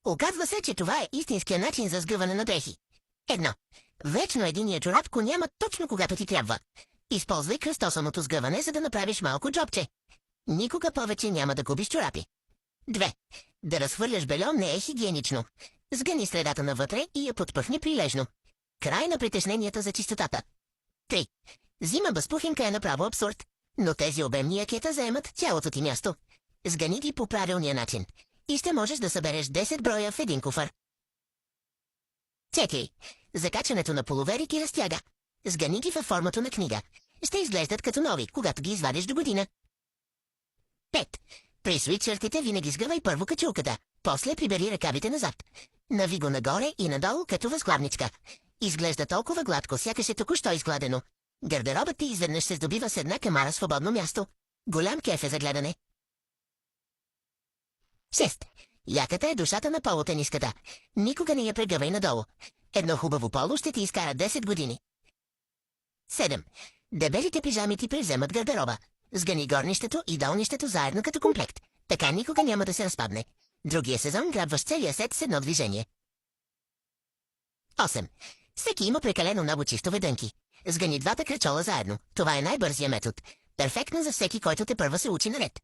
Оказва се, че това е истинския начин за сгъване на дрехи. Едно. Вечно единия чорап няма точно когато ти трябва. Използвай кръстосаното сгъване, за да направиш малко джобче. Никога повече няма да губиш чорапи. 2. Да разхвърляш бельон не е хигиенично. Сгъни средата навътре и я подпъхни прилежно. Край на притесненията за чистотата. 3. Зима без пухинка е направо абсурд, но тези обемни якета заемат цялото ти място. Сгъни ги по правилния начин и ще можеш да събереш 10 броя в един куфар. 4. Закачането на полуверик и разтяга. Сгъни ги във формата на книга. Ще изглеждат като нови, когато ги извадиш до година. 5. При свитшъртите винаги сгъвай първо качулката, после прибери ръкавите назад. Нави го нагоре и надолу като възглавничка. Изглежда толкова гладко, сякаш е току-що изгладено. Гардеробът ти изведнъж се здобива с една камара свободно място. Голям кеф е за гледане. 6. Яката е душата на полутениската. Никога не я прегъвай надолу. Едно хубаво поло ще ти изкара 10 години. 7. Дебелите пижами ти превземат гардероба. Сгъни горнището и долнището заедно като комплект. Така никога няма да се разпадне. Другия сезон грабваш целия сет с едно движение. 8. Всеки има прекалено много чистове дънки. Сгъни двата кръчола заедно. Това е най-бързия метод. Перфектно за всеки, който те първа се учи наред.